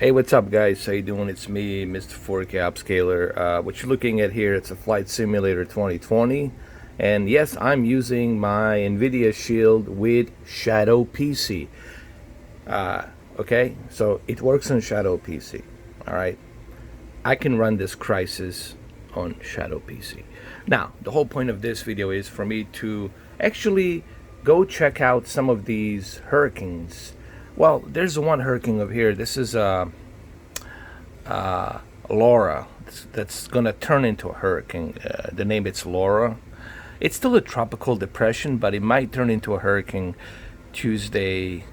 Hey, what's up, guys? How you doing? It's me, Mr. 4K Upscaler. What you're looking at here, it's a Flight Simulator 2020. And yes, I'm using my NVIDIA Shield with Shadow PC. Okay, so it works on Shadow PC. All right, I can run this Crysis on Shadow PC. Now, the whole point of this video is for me to actually go check out some of these hurricanes. Well, there's one hurricane over here. This is Laura. That's gonna turn into a hurricane. The name it's Laura. It's still a tropical depression, but it might turn into a hurricane Tuesday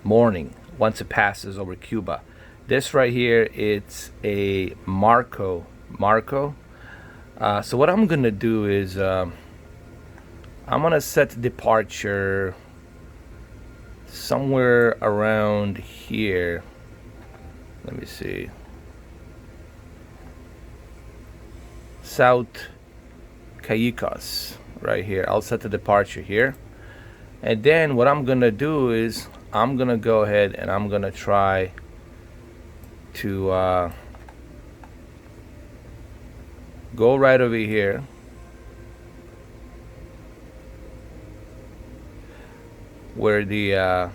morning once it passes over Cuba. This right here, it's a Marco. So what I'm gonna do is I'm gonna set departure somewhere around here. Let me see. South Cayucos, right here. I'll set the departure here. And then what I'm gonna do is I'm gonna go ahead and I'm gonna try to go right over here. Where the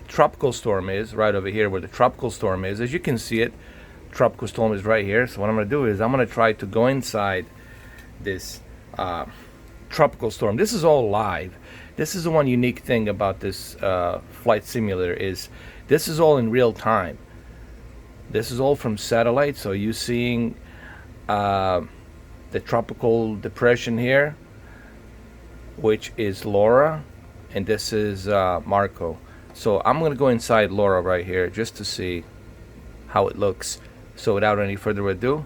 tropical storm is, right over here where the tropical storm is. As you can see it, tropical storm is right here. So what I'm going to do is I'm going to try to go inside this tropical storm. This is all live. This is the one unique thing about this flight simulator is this is all in real time. This is all from satellite. So you're seeing the tropical depression here, which is Laura, and this is Marco. So I'm going to go inside Laura right here just to see how it looks. So without any further ado,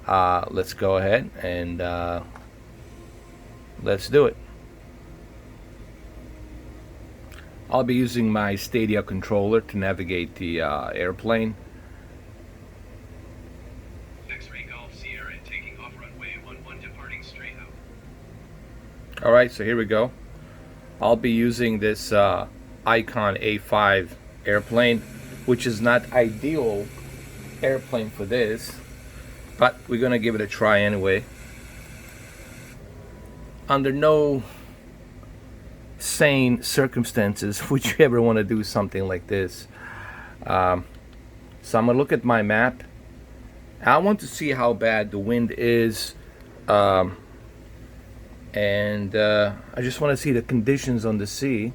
let's go ahead and let's do it. I'll be using my Stadia controller to navigate the airplane. X-ray Golf Sierra taking off runway 11 departing straight out. Alright, so here we go. I'll be using this Icon A5 airplane, which is not ideal airplane for this, but we're gonna give it a try anyway. Under no sane circumstances would you ever want to do something like this. So I'm gonna look at my map. I want to see how bad the wind is, and I just want to see the conditions on the sea.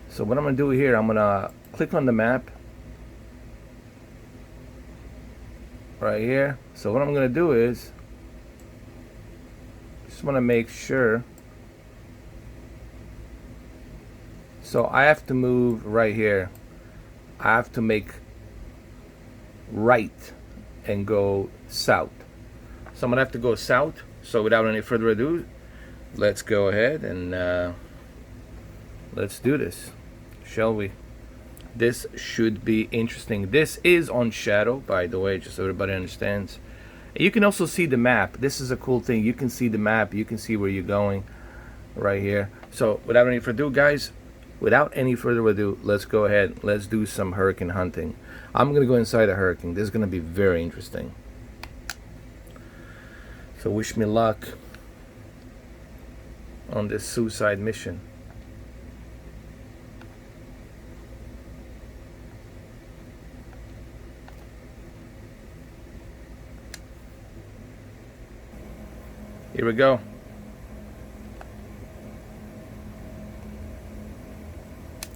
So what I'm gonna do here, I'm gonna click on the map right here. So what I'm gonna do is just want to make sure. So I have to move right here. I have to make right and go south. So I'm gonna have to go south. So without any further ado, let's go ahead and let's do this, shall we? This should be interesting. This is on Shadow, by the way, just so everybody understands. You can also see the map. This is a cool thing. You can see the map. You can see where you're going right here. So without any further ado, guys, let's go ahead. Let's do some hurricane hunting. I'm going to go inside a hurricane. This is going to be very interesting. So wish me luck on this suicide mission. Here we go.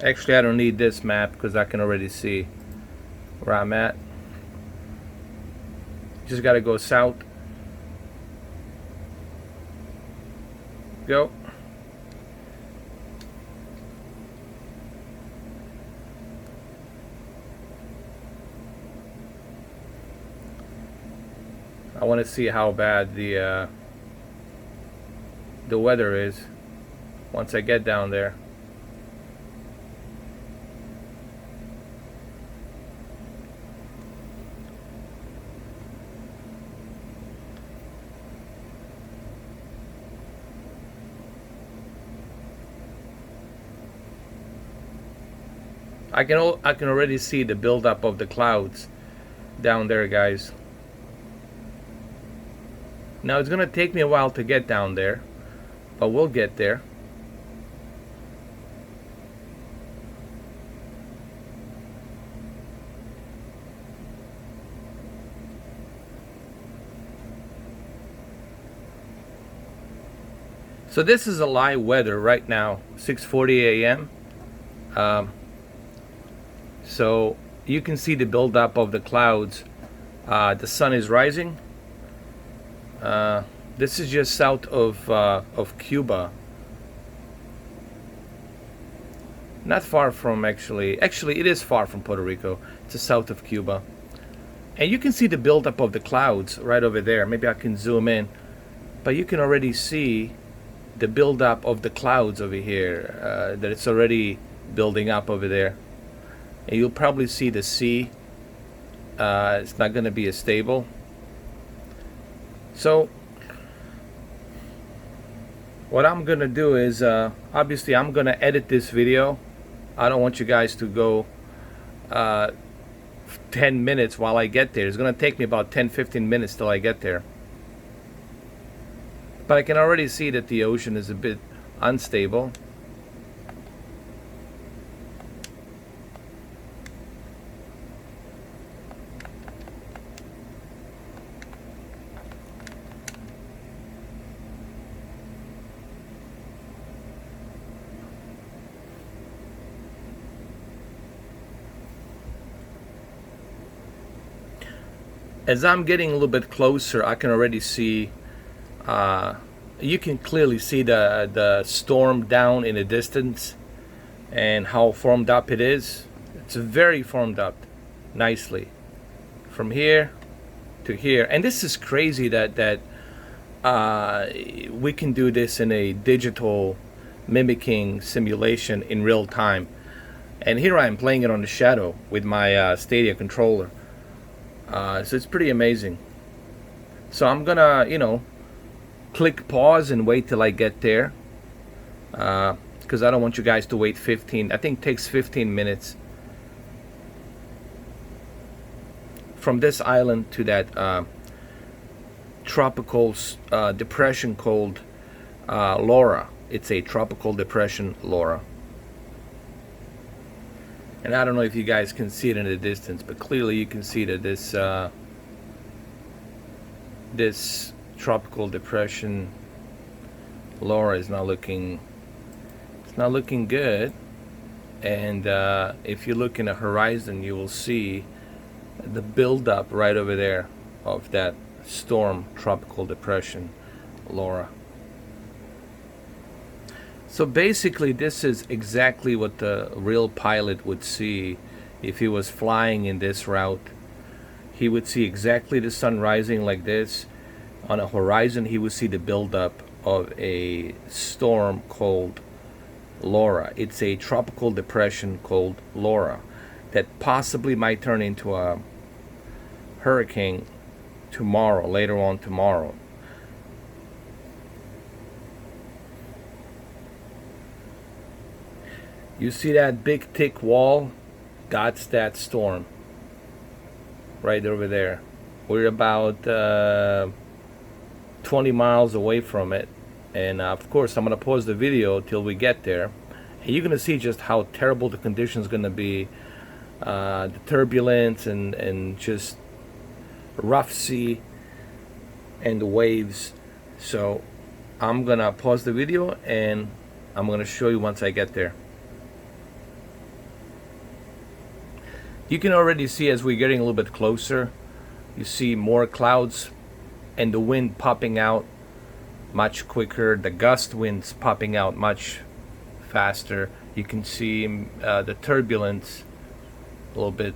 Actually, I don't need this map because I can already see where I'm at. Just got to go south. Go. I want to see how bad the weather is once I get down there. I can already see the buildup of the clouds down there, guys. Now it's gonna take me a while to get down there, but we'll get there. So this is a live weather right now, 6:40 a.m. So you can see the buildup of the clouds. The sun is rising. This is just south of Cuba. Not far from actually it is far from Puerto Rico. It's the south of Cuba. And you can see the buildup of the clouds right over there. Maybe I can zoom in. But you can already see the buildup of the clouds over here, that it's already building up over there. And you'll probably see the sea. It's not going to be as stable. So what I'm going to do is, obviously I'm going to edit this video. I don't want you guys to go 10 minutes while I get there. It's going to take me about 10-15 minutes till I get there. But I can already see that the ocean is a bit unstable. As I'm getting a little bit closer, I can already see, you can clearly see the storm down in the distance and how formed up it is. It's very formed up nicely from here to here. And this is crazy that we can do this in a digital mimicking simulation in real time. And here I am playing it on the Shadow with my Stadia controller. So it's pretty amazing. So I'm gonna, click pause and wait till I get there, because I don't want you guys to wait 15. I think it takes 15 minutes from this island to that tropical depression called Laura. It's a tropical depression, Laura. And I don't know if you guys can see it in the distance, but clearly you can see that this tropical depression, Laura, is not looking good. And if you look in the horizon, you will see the buildup right over there of that storm, tropical depression, Laura. So basically this is exactly what the real pilot would see if he was flying in this route. He would see exactly the sun rising like this. On a horizon he would see the buildup of a storm called Laura. It's a tropical depression called Laura that possibly might turn into a hurricane tomorrow, later on tomorrow. You see that big thick wall? That's that storm right over there. We're about 20 miles away from it, and of course I'm gonna pause the video till we get there, and you're gonna see just how terrible the conditions gonna be, the turbulence and just rough sea and the waves. So I'm gonna pause the video and I'm gonna show you once I get there. You can already see as we're getting a little bit closer, you see more clouds and the wind popping out much quicker. The gust winds popping out much faster. You can see the turbulence a little bit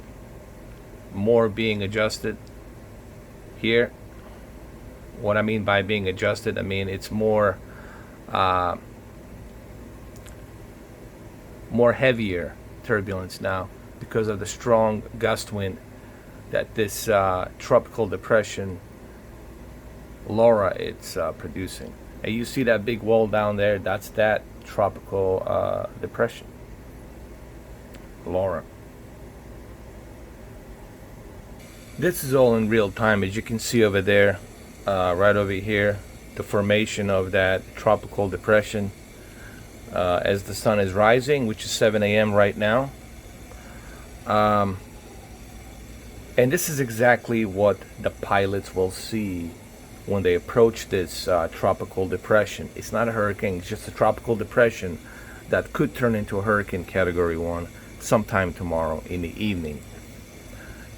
more being adjusted here. What I mean by being adjusted, I mean it's more heavier turbulence now, because of the strong gust wind that this tropical depression Laura it's producing. And you see that big wall down there? That's that tropical depression. Laura. This is all in real time, as you can see over there, right over here, the formation of that tropical depression as the sun is rising, which is 7 a.m. right now. And this is exactly what the pilots will see when they approach this tropical depression. It's not a hurricane, it's just a tropical depression that could turn into a hurricane category 1 sometime tomorrow in the evening.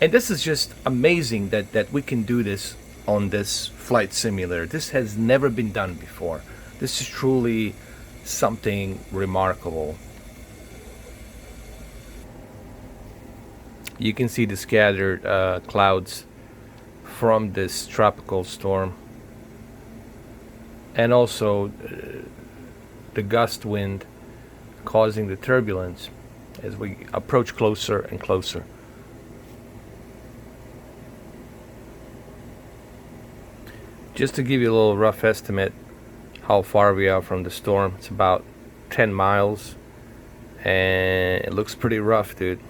And this is just amazing that we can do this on this flight simulator. This has never been done before. This is truly something remarkable. You can see the scattered clouds from this tropical storm, and also the gust wind causing the turbulence as we approach closer and closer. Just to give you a little rough estimate how far we are from the storm, it's about 10 miles, and it looks pretty rough, dude.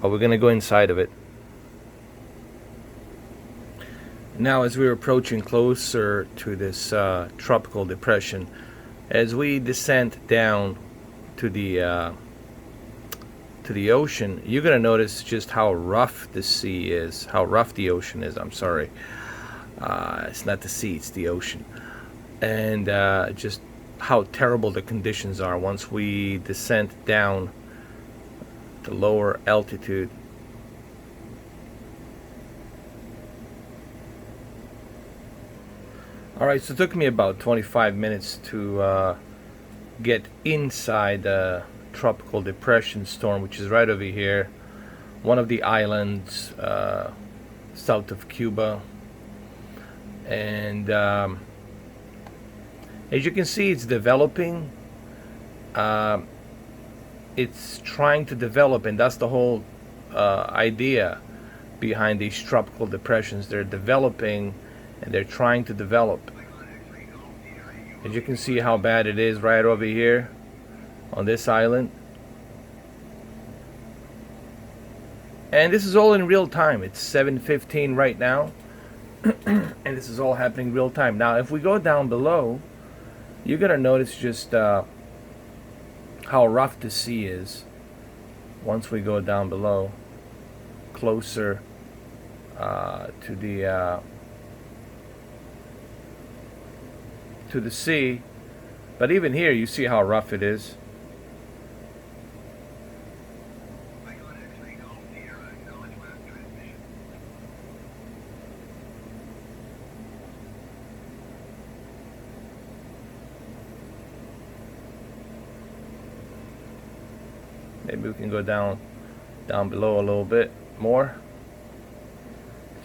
But we're gonna go inside of it. Now, as we're approaching closer to this tropical depression, as we descend down to the ocean, you're gonna notice just how rough the sea is, how rough the ocean is. I'm sorry. It's not the sea, it's the ocean. And just how terrible the conditions are once we descend down to lower altitude. Alright, so it took me about 25 minutes to get inside the tropical depression storm, which is right over here, one of the islands south of Cuba. And as you can see, it's developing. It's trying to develop, and that's the whole idea behind these tropical depressions. They're developing, and they're trying to develop. As you can see how bad it is right over here on this island. And this is all in real time. It's 7:15 right now. And this is all happening real time. Now, if we go down below, you're gonna notice just how rough the sea is once we go down below, closer to the sea. But even here, you see how rough it is. Maybe we can go down below a little bit more,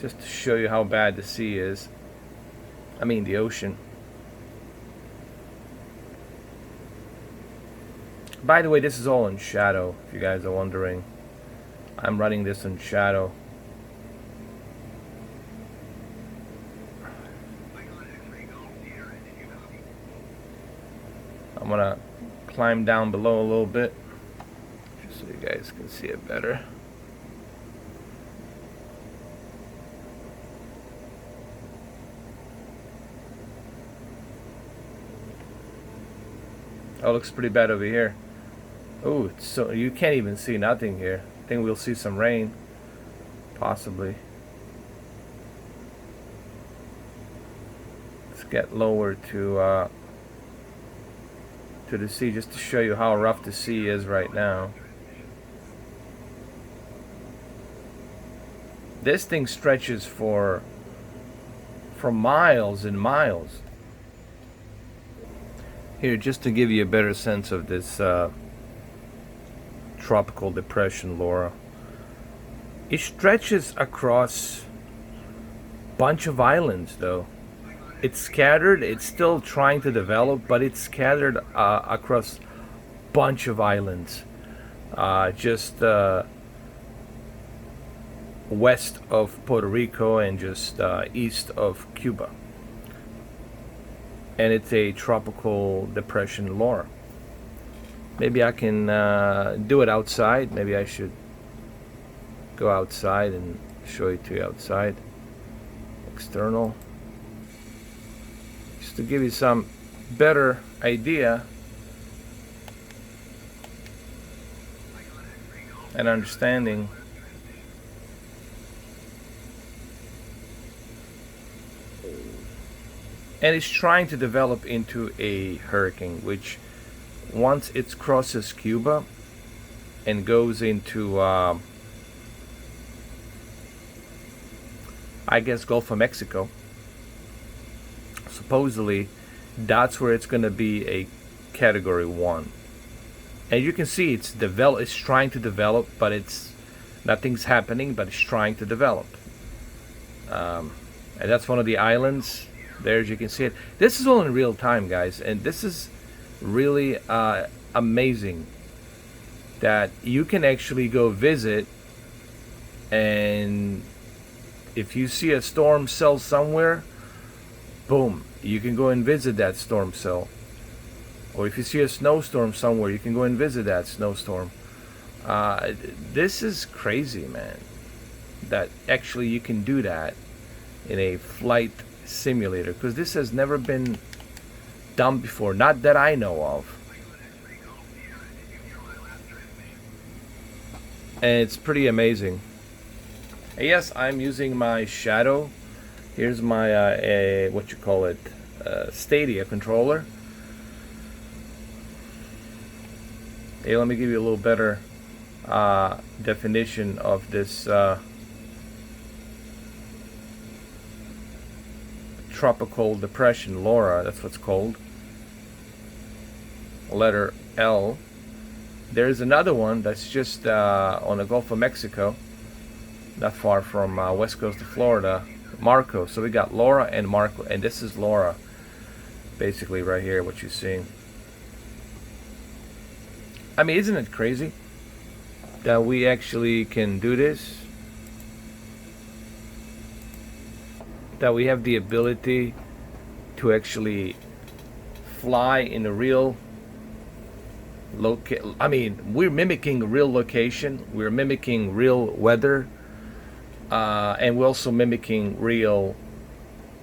just to show you how bad the sea is. I mean the ocean. By the way, this is all in shadow, if you guys are wondering. I'm running this in shadow. I'm gonna climb down below a little bit, so you guys can see it better. Oh, it looks pretty bad over here. Oh, so you can't even see nothing here. I think we'll see some rain, possibly. Let's get lower to the sea, just to show you how rough the sea is right now. This thing stretches for miles and miles. Here, just to give you a better sense of this tropical depression, Laura. It stretches across a bunch of islands, though. It's scattered, it's still trying to develop, but it's scattered across a bunch of islands. Just west of Puerto Rico and just east of Cuba. And it's a tropical depression, Laura. maybe I can do it outside. Maybe I should go outside and show it to you outside. External, just to give you some better idea and understanding. And it's trying to develop into a hurricane, which once it crosses Cuba and goes into I guess Gulf of Mexico, supposedly that's where it's going to be a category 1. And you can see it's trying to develop, but nothing's happening, but it's trying to develop. And that's one of the islands there, as you can see it. This is all in real time, guys, and this is really amazing that you can actually go visit, and if you see a storm cell somewhere, boom, you can go and visit that storm cell. Or if you see a snowstorm somewhere, you can go and visit that snowstorm. This is crazy, man, that actually you can do that in a flight simulator, because this has never been done before, not that I know of. And it's pretty amazing. Yes, I'm using my Shadow. Here's my what you call it, Stadia controller. Hey, let me give you a little better definition of this tropical depression, Laura. That's what's called. Letter L. There's another one that's just on the Gulf of Mexico, not far from west coast of Florida, Marco. So we got Laura and Marco, and this is Laura, basically right here, what you're seeing. I mean, isn't it crazy that we actually can do this? That we have the ability to actually fly in a real I mean, we're mimicking real location, we're mimicking real weather, and we're also mimicking real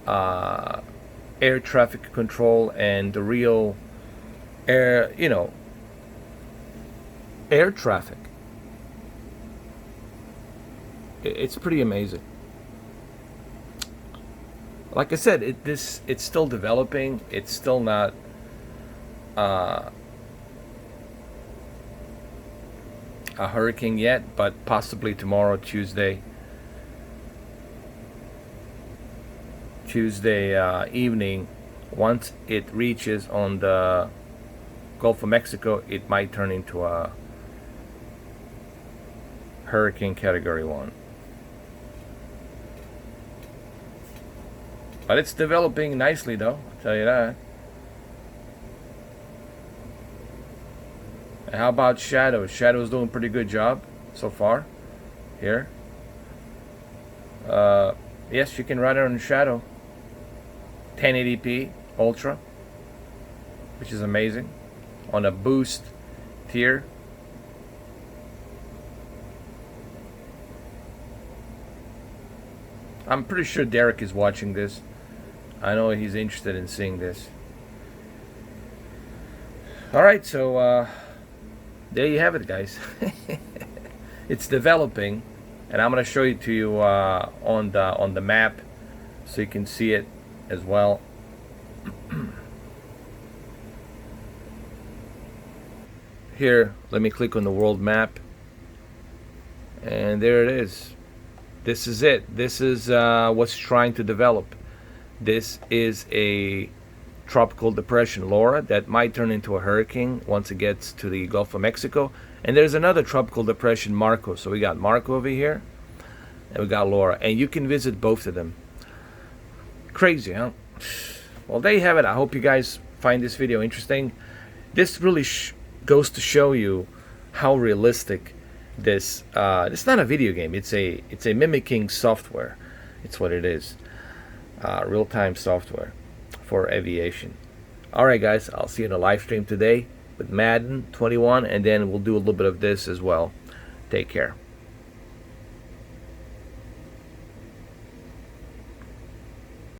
air traffic control and the real air, air traffic. It's pretty amazing. Like I said, it's still developing. It's still not a hurricane yet, but possibly tomorrow, Tuesday evening, once it reaches on the Gulf of Mexico, it might turn into a hurricane category 1. But it's developing nicely, though, I'll tell you that. And how about Shadow? Shadow's doing a pretty good job so far here. Yes, you can run it on Shadow 1080p Ultra, which is amazing, on a boost tier. I'm pretty sure Derek is watching this. I know he's interested in seeing this. Alright, so there you have it, guys. It's developing, and I'm going to show it to you on the map so you can see it as well. Here, let me click on the world map, and there it is. This is it. This is what's trying to develop. This is a tropical depression, Laura, that might turn into a hurricane once it gets to the Gulf of Mexico. And there's another tropical depression, Marco. So we got Marco over here, and we got Laura, and you can visit both of them. Crazy, huh? Well, there you have it. I hope you guys find this video interesting. This really goes to show you how realistic this. It's not a video game. It's a mimicking software. It's what it is. Real-time software for aviation. All right, guys. I'll see you in a live stream today. with Madden 21, and then we'll do a little bit of this as well. Take care.